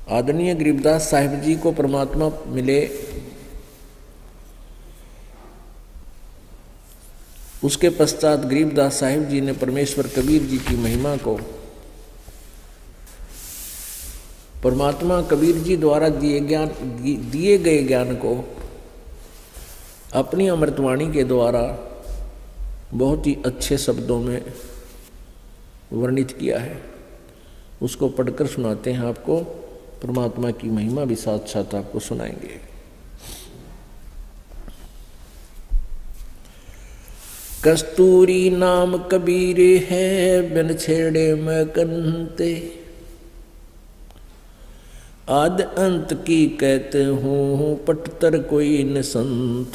आदरणीय गरीबदास साहिब जी को परमात्मा मिले, उसके पश्चात गरीबदास साहिब जी ने परमेश्वर कबीर जी की महिमा को, परमात्मा कबीर जी द्वारा दिए गए ज्ञान को अपनी अमृतवाणी के द्वारा बहुत ही अच्छे शब्दों में वर्णित किया है। उसको पढ़कर सुनाते हैं आपको। परमात्मा की महिमा भी साथ साथ आपको सुनाएंगे। कस्तूरी नाम कबीर है, बिन छेड़े मैं कंते, आद अंत की कहते हूँ पटतर कोई न संत।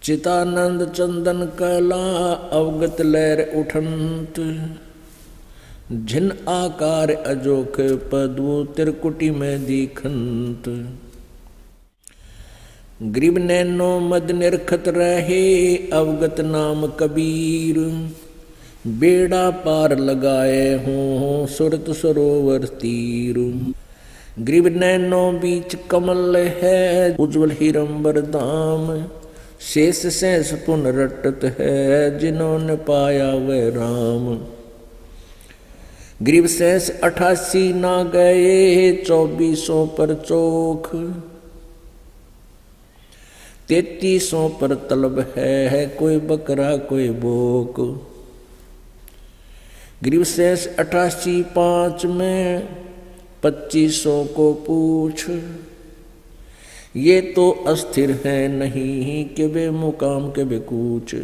चितानंद चंदन कला अवगत लहर उठंत, जिन आकार अजोख पदवो त्रिकुटी में दीखंत। गरीब नैनो मद निरखत रहे अवगत नाम कबीर, बेड़ा पार लगाए हों सुरत सरोवर तीर। गरीब नैनो बीच कमल है उज्ज्वल हिरंबर धाम, शेष शेष पुन रटत है जिन्होंने पाया वह राम। गरीब शेष 88 ना गए 2400 पर चोख, 3300 पर तलब है कोई बकरा कोई बोक। गरीब शेष 88 5 में 2500 को पूछ, ये तो अस्थिर है नहीं कि बे मुकाम के बेकूच।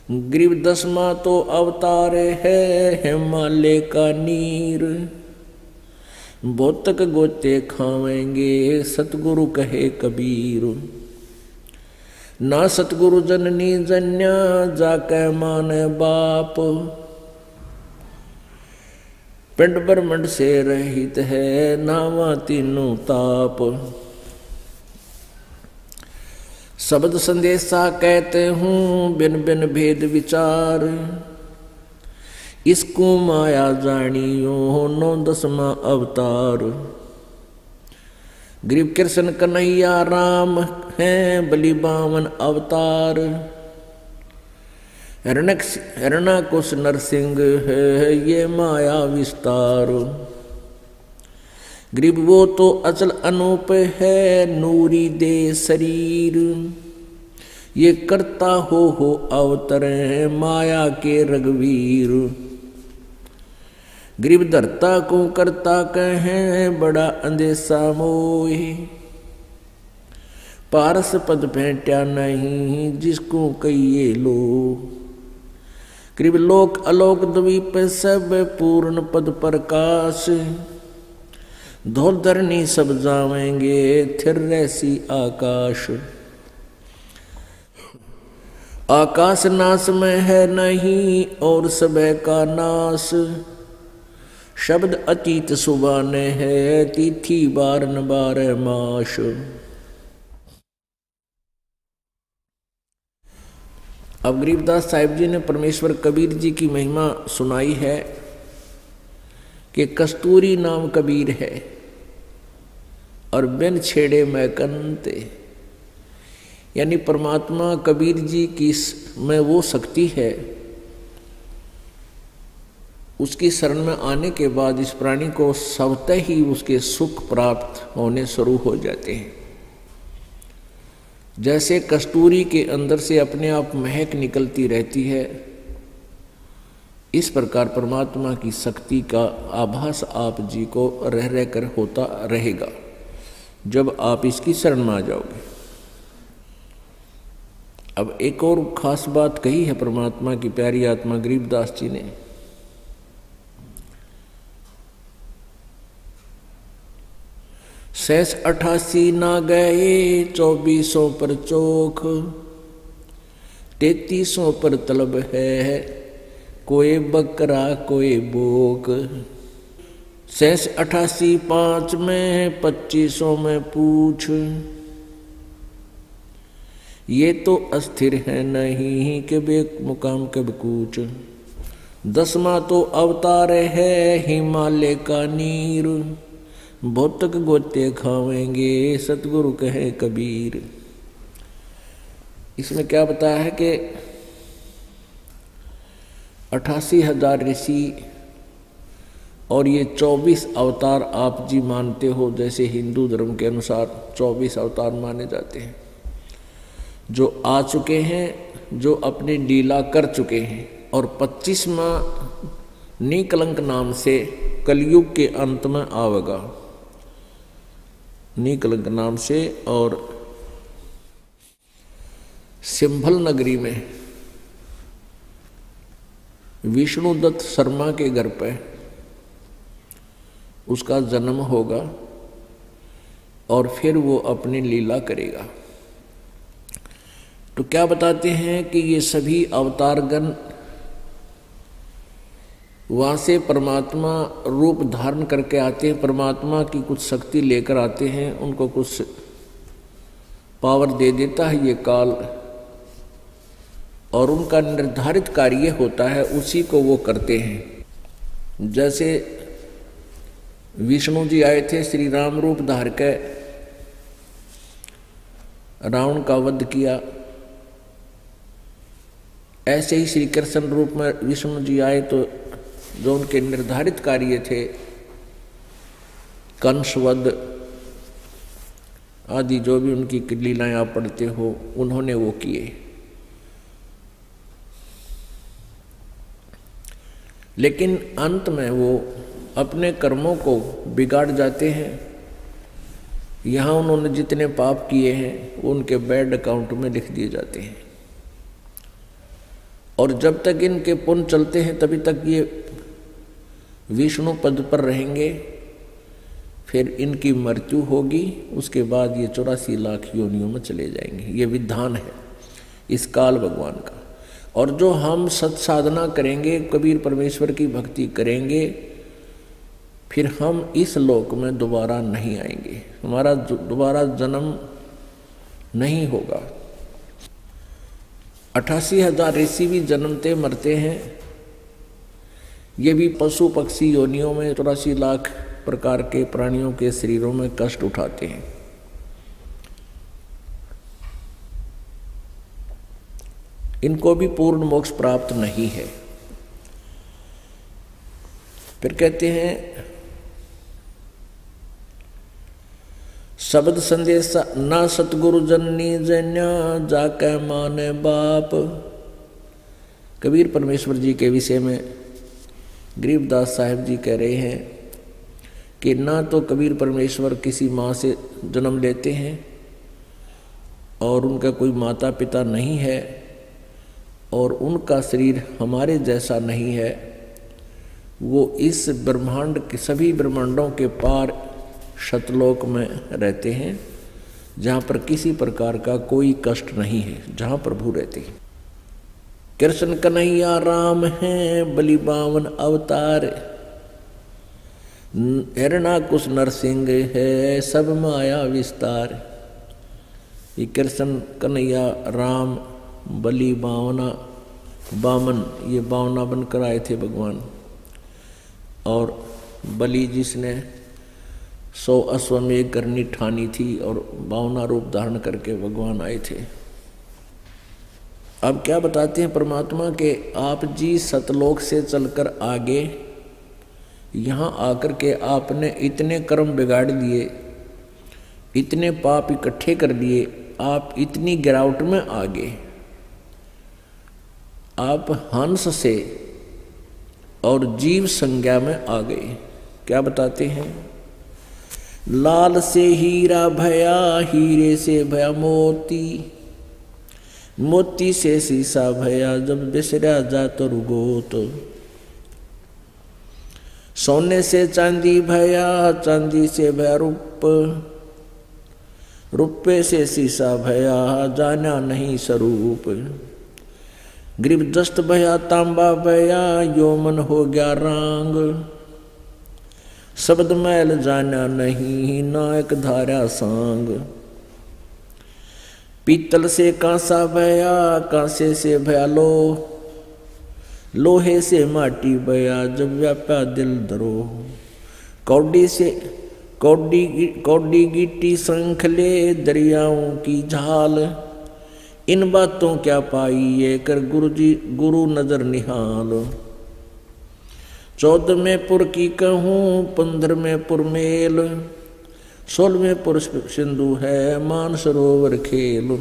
गरीब 10वां तो अवतार है हिमालय का नीर, बोतक गोते खावेंगे सतगुरु कहे कबीर। ना सतगुरु जननी जन्या जाके माने बाप, पिंड ब्रह्मंड से रहित है नावा तीनों ताप। शब्द संदेशा कहते हूँ बिन बिन भेद विचार, इसको माया जानियो 9 अवतार। गरीब कृष्ण कन्हैया राम हैं बलि 52 अवतार, हिरण्यकुश नरसिंह है ये माया विस्तार। गरीब वो तो अचल अनूप है नूरी दे शरीर, ये करता हो अवतरे माया के रघुवीर। गरीब धरता को करता कहें बड़ा अंदेशा मोहि, पारस पद भेंटा नहीं जिसको कहिए लो। गरीब लोक अलोक द्वीप सब पूर्ण पद प्रकाश, धौल धरनी सब जावेंगे थिर रहसी आकाश। आकाश नाश में है नहीं और सब का नाश, शब्द अतीत सुबाने है तिथि बारन 12 मास। अब गरीबदास साहिब जी ने परमेश्वर कबीर जी की महिमा सुनाई है कि कस्तूरी नाम कबीर है और बिन छेड़े मैं कंते, यानी परमात्मा कबीर जी की में वो शक्ति है, उसकी शरण में आने के बाद इस प्राणी को स्वतः ही उसके सुख प्राप्त होने शुरू हो जाते हैं। जैसे कस्तूरी के अंदर से अपने आप महक निकलती रहती है, इस प्रकार परमात्मा की शक्ति का आभास आप जी को रह रह कर होता रहेगा जब आप इसकी शरण में आ जाओगे। अब एक और खास बात कही है परमात्मा की प्यारी आत्मा गरीबदास जी ने। शेष 88 ना गए 2400 पर चोख, 3300 पर तलब है कोई बकरा कोई बोक। शेष 88 5 में 2500 में पूछ, ये तो अस्थिर है नहीं कि बे मुकाम कब कूच। 10वां तो अवतार है हिमालय का नीर, भौतक गोते खावेंगे सतगुरु कहे कबीर। इसमें क्या बताया है कि 88,000 ऋषि और ये 24 अवतार आप जी मानते हो, जैसे हिंदू धर्म के अनुसार 24 अवतार माने जाते हैं, जो आ चुके हैं, जो अपनी लीला कर चुके हैं। और 25वां निकलंक नाम से कलयुग के अंत में आवेगा, निकलंक नाम से। और सिंभल नगरी में विष्णुदत्त शर्मा के घर पे उसका जन्म होगा और फिर वो अपनी लीला करेगा। तो क्या बताते हैं कि ये सभी अवतारगण वहाँ से परमात्मा रूप धारण करके आते हैं, परमात्मा की कुछ शक्ति लेकर आते हैं, उनको कुछ पावर दे देता है ये काल, और उनका निर्धारित कार्य होता है, उसी को वो करते हैं। जैसे विष्णु जी आए थे, श्री राम रूप धार के रावण का वध किया, ऐसे ही श्री कृष्ण रूप में विष्णु जी आए तो जो उनके निर्धारित कार्य थे, कंसवध आदि जो भी उनकी लीलाएं आप पढ़ते हो, उन्होंने वो किए। लेकिन अंत में वो अपने कर्मों को बिगाड़ जाते हैं। यहाँ उन्होंने जितने पाप किए हैं वो उनके बैड अकाउंट में लिख दिए जाते हैं, और जब तक इनके पुण्य चलते हैं तभी तक ये विष्णु पद पर रहेंगे। फिर इनकी मृत्यु होगी, उसके बाद ये 84 लाख योनियों में चले जाएंगे। ये विधान है इस काल भगवान का। और जो हम सत्साधना करेंगे, कबीर परमेश्वर की भक्ति करेंगे, फिर हम इस लोक में दोबारा नहीं आएंगे, हमारा दोबारा जन्म नहीं होगा। 88,000 ऋषि भी जन्मते मरते हैं, ये भी पशु पक्षी योनियों में 84 लाख प्रकार के प्राणियों के शरीरों में कष्ट उठाते हैं। इनको भी पूर्ण मोक्ष प्राप्त नहीं है। फिर कहते हैं शब्द संदेश ना सतगुरु जननी जन्या जाके माने बाप। कबीर परमेश्वर जी के विषय में गरीबदास साहिब जी कह रहे हैं कि ना तो कबीर परमेश्वर किसी माँ से जन्म लेते हैं और उनका कोई माता पिता नहीं है, और उनका शरीर हमारे जैसा नहीं है। वो इस ब्रह्मांड के सभी ब्रह्मांडों के पार शतलोक में रहते हैं, जहाँ पर किसी प्रकार का कोई कष्ट नहीं है, जहाँ प्रभु रहते हैं। कृष्ण कन्हैया राम हैं बलि बावन अवतार, हिरणाकुश नरसिंह है सब माया विस्तार। ये कृष्ण कन्हैया राम बलि बामन, ये बावना बनकर आए थे भगवान। और बलि जिसने 100 अश्वमेघ करनी ठानी थी और बावना रूप धारण करके भगवान आए थे। अब क्या बताते हैं परमात्मा के, आप जी सतलोक से चलकर आगे यहाँ आकर के आपने इतने कर्म बिगाड़ दिए, इतने पाप इकट्ठे कर दिए, आप इतनी गिरावट में आ गए। आप हंस से और जीव संज्ञा में आ गए। क्या बताते हैं, लाल से हीरा भया, हीरे से भया मोती, मोती से शीशा भया जब बिसरा जात रुगोत। सोने से चांदी भया, चांदी से भया रूप, रुपये से शीशा भया जाना नहीं स्वरूप। ग्रीब दस्त भया तांबा भया, यो मन हो गया रांग, शब्द मैल जाना नहीं नायक धारा सांग। पीतल से कांसा भया, कांसे से भया लो, लोहे से माटी बया जब व्याप्या दिल धरो। कौडी से कौडी गिट्टी संखले दरियाओं की झाल। इन बातों क्या पाई ये कर गुरु नजर निहाल। 14वें पुर की कहूँ 15वें पुर मेल। 16वें पुर सिंधु है मान सरोवर खेल।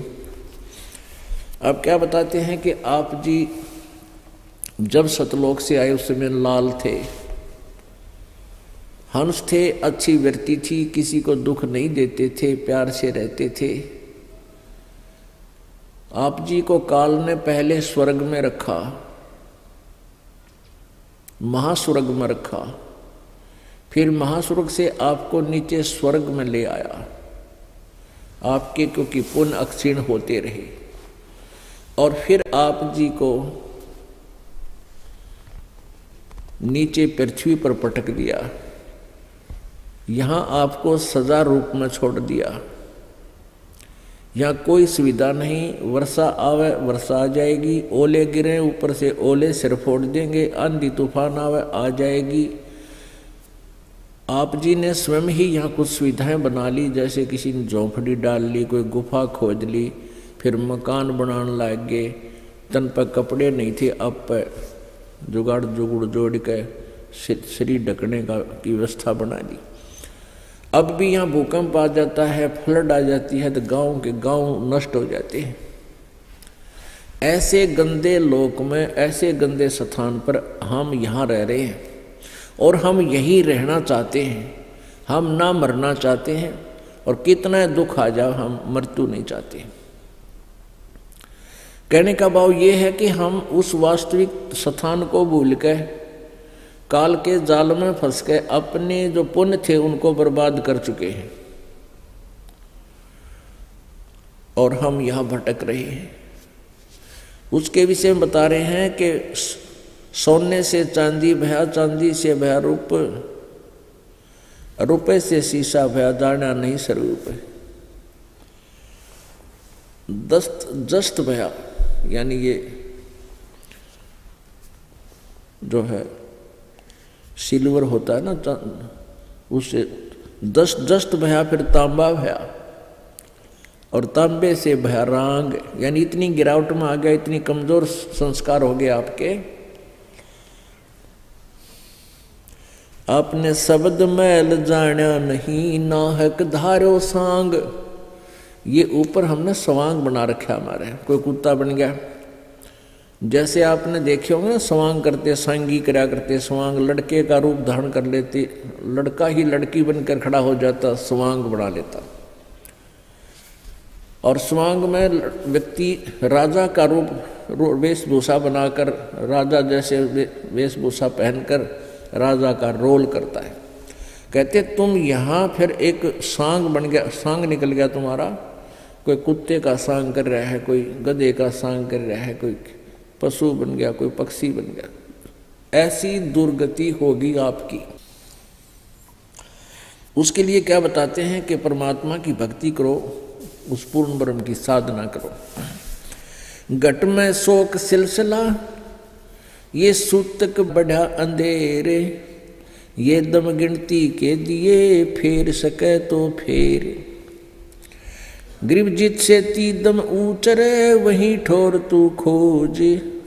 अब क्या बताते हैं कि आप जी जब सतलोक से आए उस समय लाल थे, हंस थे, अच्छी व्यक्ति थी, किसी को दुख नहीं देते थे, प्यार से रहते थे। आप जी को काल ने पहले स्वर्ग में रखा, महास्वर्ग में रखा, फिर महास्वर्ग से आपको नीचे स्वर्ग में ले आया आपके, क्योंकि पुण्य अक्षीण होते रहे। और फिर आप जी को नीचे पृथ्वी पर पटक दिया, यहाँ आपको सजा रूप में छोड़ दिया। यहाँ कोई सुविधा नहीं, वर्षा आवे वर्षा आ जाएगी, ओले गिरे ऊपर से ओले सिर फोड़ देंगे, आंधी तूफान आवे आ जाएगी। आप जी ने स्वयं ही यहाँ कुछ सुविधाएं बना ली, जैसे किसी ने झोंपड़ी डाल ली, कोई गुफा खोद ली, फिर मकान बनाने लग गए। तन पर कपड़े नहीं थे, अब पर जुगाड़ जुगुड़ जोड़ के शरीर ढकने की व्यवस्था बना दी। अब भी यहाँ भूकंप आ जाता है, फ्लड आ जाती है, तो गांव के गांव नष्ट हो जाते हैं। ऐसे गंदे लोक में, ऐसे गंदे स्थान पर हम यहाँ रह रहे हैं और हम यही रहना चाहते हैं। हम ना मरना चाहते हैं, और कितना दुख आ जाए हम मृत्यु नहीं चाहते। कहने का भाव ये है कि हम उस वास्तविक स्थान को भूल के काल के जाल में फंस के अपने जो पुण्य थे उनको बर्बाद कर चुके हैं, और हम यहाँ भटक रहे हैं। उसके विषय में बता रहे हैं कि सोने से चांदी भया, चांदी से भया रूप, रुपए से शीशा भया, जाना नहीं स्वरूप। जस्त भया, यानी ये जो है सिल्वर होता है ना, उससे जस्त भया, फिर तांबा भया, और तांबे से भया रांग, यानी इतनी गिरावट में आ गया, इतनी कमजोर संस्कार हो गए आपके। आपने शब्द मैल जाना नहीं, नाहक धारो सांग। ये ऊपर हमने स्वांग बना रखा हमारे, कोई कुत्ता बन गया। जैसे आपने देखे होंगे ना, स्वांग करते, सांगी करा करते, स्वांग लड़के का रूप धारण कर लेते, लड़का ही लड़की बनकर खड़ा हो जाता, स्वांग बना लेता। और स्वांग में व्यक्ति राजा का रूप वेशभूषा बनाकर, राजा जैसे वेशभूषा पहनकर राजा का रोल करता है। कहते तुम यहाँ फिर एक सांग बन गया, सांग निकल गया तुम्हारा। कोई कुत्ते का सांग कर रहा है, कोई गधे का सांग कर रहा है, कोई पशु बन गया, कोई पक्षी बन गया। ऐसी दुर्गति होगी आपकी। उसके लिए क्या बताते हैं कि परमात्मा की भक्ति करो, उस पूर्ण ब्रह्म की साधना करो। घट में शोक सिलसिला, ये सूतक बढ़ा अंधेरे, ये दम गिनती के दिए, फेर सके तो फेर। ग्रीवजित से तीदम ऊंचरे, वहीं ठोर तू खोज,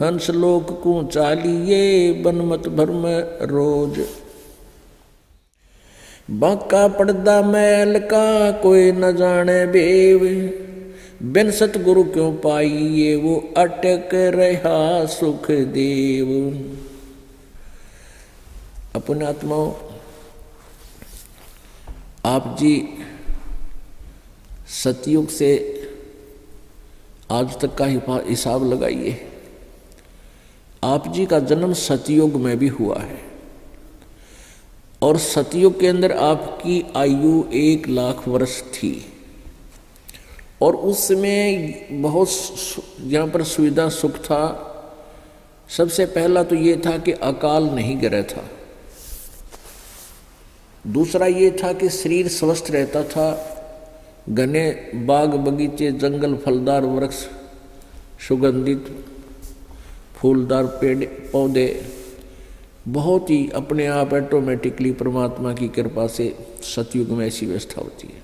हंस लोक को चालिए, बनमत भरम रोज। बांका पर्दा मैल का, कोई न जाने बेव, बिन सतगुरु क्यों पाइए, वो अटक रहा सुख देव। अपने आत्माओं, आप जी सतयुग से आज तक का हिसाब लगाइए। आप जी का जन्म सतयुग में भी हुआ है, और सतयुग के अंदर आपकी आयु 1 लाख वर्ष थी। और उसमें बहुत यहाँ पर सुविधा सुख था। सबसे पहला तो ये था कि अकाल नहीं गिरा था। दूसरा ये था कि शरीर स्वस्थ रहता था। घने बाग बगीचे, जंगल, फलदार वृक्ष, सुगंधित फूलदार पेड़ पौधे बहुत ही अपने आप ऑटोमेटिकली परमात्मा की कृपा से सतयुग में ऐसी व्यवस्था होती है।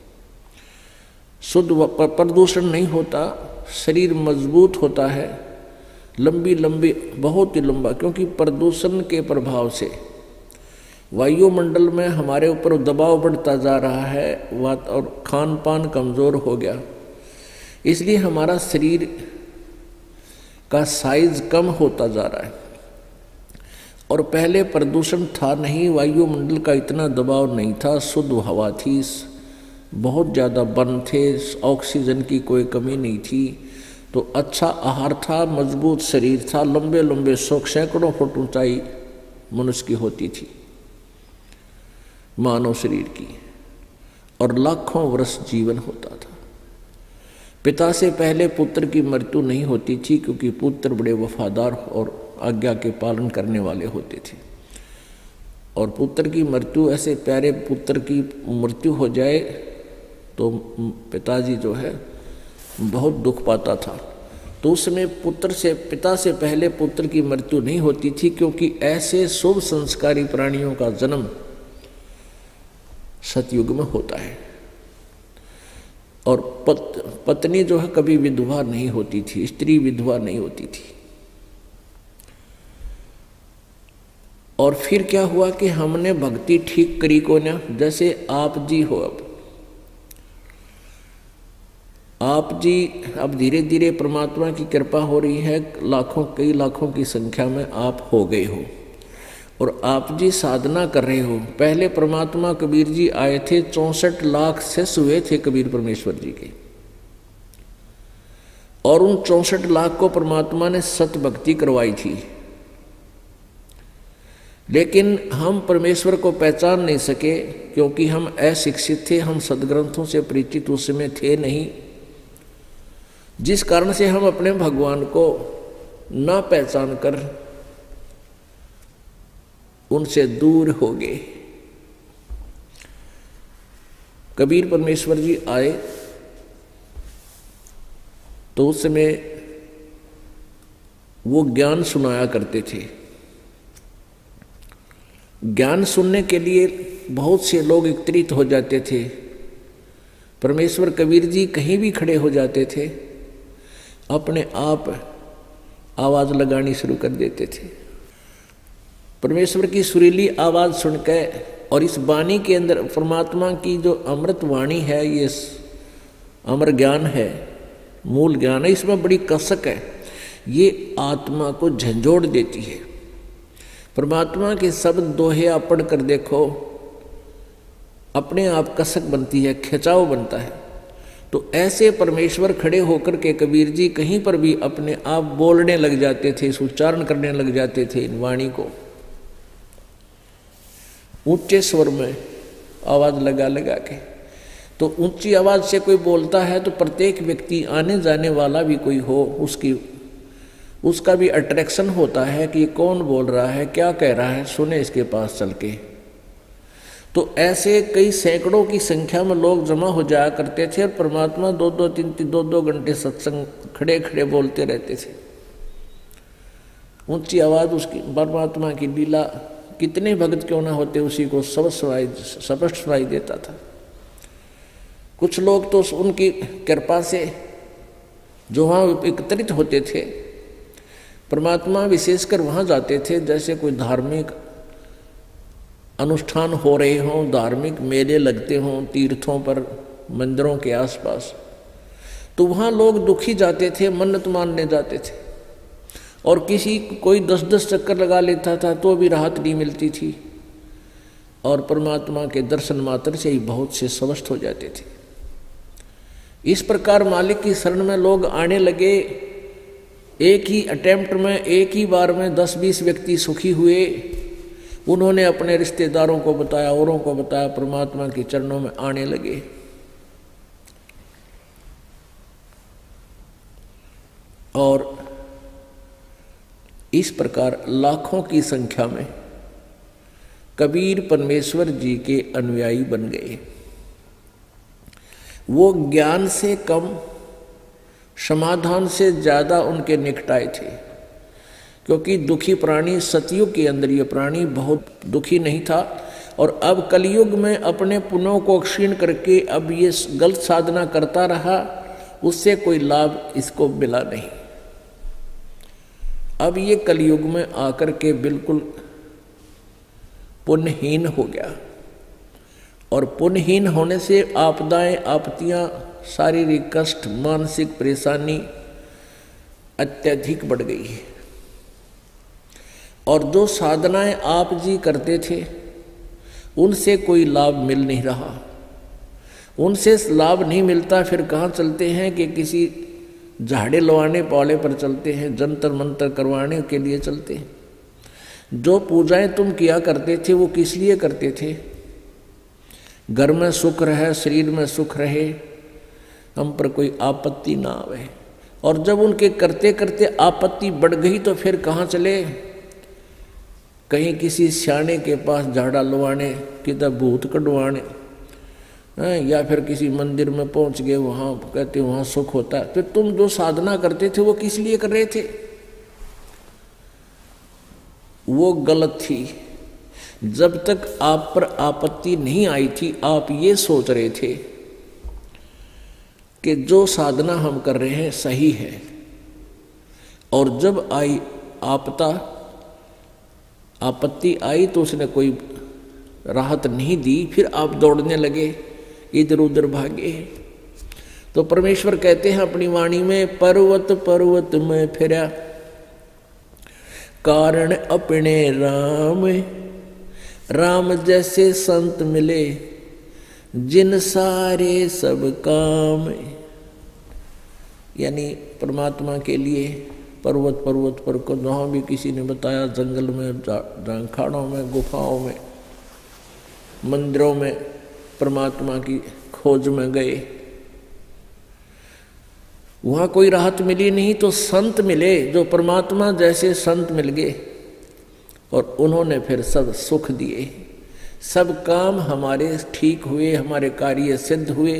शुद्ध प्रदूषण नहीं होता, शरीर मजबूत होता है, लंबी लंबी बहुत ही लंबा, क्योंकि प्रदूषण के प्रभाव से वायुमंडल में हमारे ऊपर दबाव बढ़ता जा रहा है और खान पान कमज़ोर हो गया, इसलिए हमारा शरीर का साइज कम होता जा रहा है। और पहले प्रदूषण था नहीं, वायुमंडल का इतना दबाव नहीं था, शुद्ध हवा थी, बहुत ज़्यादा वन थे, ऑक्सीजन की कोई कमी नहीं थी, तो अच्छा आहार था, मजबूत शरीर था, लंबे लंबे सैकड़ों फुट ऊंचाई मनुष्य की होती थी मानव शरीर की, और लाखों वर्ष जीवन होता था। पिता से पहले पुत्र की मृत्यु नहीं होती थी, क्योंकि पुत्र बड़े वफादार और आज्ञा के पालन करने वाले होते थे। और पुत्र की मृत्यु, ऐसे प्यारे पुत्र की मृत्यु हो जाए तो पिताजी जो है बहुत दुख पाता था। तो उसमें पिता से पहले पुत्र की मृत्यु नहीं होती थी, क्योंकि ऐसे शुभ संस्कारी प्राणियों का जन्म सतयुग में होता है। और पत्नी जो है कभी विधवा नहीं होती थी, स्त्री विधवा नहीं होती थी। और फिर क्या हुआ कि हमने भक्ति ठीक करी को ना, जैसे आप जी हो, आप जी अब धीरे धीरे परमात्मा की कृपा हो रही है, लाखों कई लाखों की संख्या में आप हो गए हो और आप जी साधना कर रहे हो। पहले परमात्मा कबीर जी आए थे, 64 लाख शिष्य हुए थे कबीर परमेश्वर जी के, और उन 64 लाख को परमात्मा ने सत भक्ति करवाई थी। लेकिन हम परमेश्वर को पहचान नहीं सके, क्योंकि हम अशिक्षित थे, हम सदग्रंथों से परिचित उस समय थे नहीं, जिस कारण से हम अपने भगवान को ना पहचान कर उनसे दूर हो गए। कबीर परमेश्वर जी आए तो उस समय वो ज्ञान सुनाया करते थे। ज्ञान सुनने के लिए बहुत से लोग एकत्रित हो जाते थे। परमेश्वर कबीर जी कहीं भी खड़े हो जाते थे, अपने आप आवाज़ लगानी शुरू कर देते थे। परमेश्वर की सुरीली आवाज़ सुनकर, और इस वाणी के अंदर परमात्मा की जो अमृत वाणी है, ये अमर ज्ञान है, मूल ज्ञान है, इसमें बड़ी कसक है, ये आत्मा को झंझोड़ देती है। परमात्मा के शब्द दोहे आप पढ़ कर देखो, अपने आप कसक बनती है, खिंचाव बनता है। तो ऐसे परमेश्वर खड़े होकर के कबीर जी कहीं पर भी अपने आप बोलने लग जाते थे, उच्चारण करने लग जाते थे इन वाणी को, ऊंचे स्वर में आवाज़ लगा लगा के। तो ऊंची आवाज़ से कोई बोलता है तो प्रत्येक व्यक्ति, आने जाने वाला भी कोई हो, उसका भी अट्रैक्शन होता है कि कौन बोल रहा है, क्या कह रहा है, सुने इसके पास चल के। तो ऐसे कई सैकड़ों की संख्या में लोग जमा हो जाया करते थे, और परमात्मा 2-2 घंटे सत्संग खड़े खड़े बोलते रहते थे। ऊंची आवाज़ उसकी, परमात्मा की लीला, कितने भक्त क्यों ना होते उसी को स्पष्ट सुनाई देता था। कुछ लोग तो उनकी कृपा से जो वहाँ एकत्रित होते थे, परमात्मा विशेषकर वहाँ जाते थे, जैसे कोई धार्मिक अनुष्ठान हो रहे हों, धार्मिक मेले लगते हों तीर्थों पर, मंदिरों के आसपास, तो वहाँ लोग दुखी जाते थे, मन्नत मानने जाते थे, और कोई 10-10 चक्कर लगा लेता था तो भी राहत नहीं मिलती थी, और परमात्मा के दर्शन मात्र से ही बहुत से स्वस्थ हो जाते थे। इस प्रकार मालिक की शरण में लोग आने लगे। एक ही अटेम्प्ट में, एक ही बार में 10-20 व्यक्ति सुखी हुए। उन्होंने अपने रिश्तेदारों को बताया, औरों को बताया, परमात्मा के चरणों में आने लगे। और इस प्रकार लाखों की संख्या में कबीर परमेश्वर जी के अनुयायी बन गए। वो ज्ञान से कम, समाधान से ज़्यादा उनके निकट आए थे। क्योंकि दुखी प्राणी सतयुग के अंदर ये प्राणी बहुत दुखी नहीं था, और अब कलयुग में अपने पुण्यों को क्षीण करके अब ये गलत साधना करता रहा, उससे कोई लाभ इसको मिला नहीं। अब ये कलयुग में आकर के बिल्कुल पुण्यहीन हो गया, और पुण्यहीन होने से आपदाएं, आपत्तियां, शारीरिक कष्ट, मानसिक परेशानी अत्यधिक बढ़ गई है। और जो साधनाएं आप जी करते थे उनसे कोई लाभ मिल नहीं रहा, उनसे लाभ नहीं मिलता, फिर कहाँ चलते हैं कि किसी झाड़े लवाने पाले पर चलते हैं, जंतर मंतर करवाने के लिए चलते हैं। जो पूजाएं तुम किया करते थे वो किस लिए करते थे? घर में सुख रहे, शरीर में सुख रहे, हम पर कोई आपत्ति ना आवे। और जब उनके करते करते आपत्ति बढ़ गई तो फिर कहाँ चले? कहीं किसी सियाने के पास झाड़ा लवाने, किधर भूत कढ़वाने, या फिर किसी मंदिर में पहुंच गए, वहाँ कहते वहाँ सुख होता है। तो तुम जो साधना करते थे वो किस लिए कर रहे थे? वो गलत थी। जब तक आप पर आपत्ति नहीं आई थी आप ये सोच रहे थे कि जो साधना हम कर रहे हैं सही है, और जब आई आपत्ति आई तो उसने कोई राहत नहीं दी, फिर आप दौड़ने लगे, इधर उधर भागे। तो परमेश्वर कहते हैं अपनी वाणी में, पर्वत पर्वत में फिरा कारण अपने राम, राम जैसे संत मिले जिन सारे सब काम। यानी परमात्मा के लिए पर्वत पर्वत पर को जहाँ भी किसी ने बताया, जंगल में, झांखाड़ों में, गुफाओं में, मंदिरों में परमात्मा की खोज में गए, वहाँ कोई राहत मिली नहीं तो संत मिले जो परमात्मा जैसे संत मिल गए, और उन्होंने फिर सब सुख दिए, सब काम हमारे ठीक हुए, हमारे कार्य सिद्ध हुए।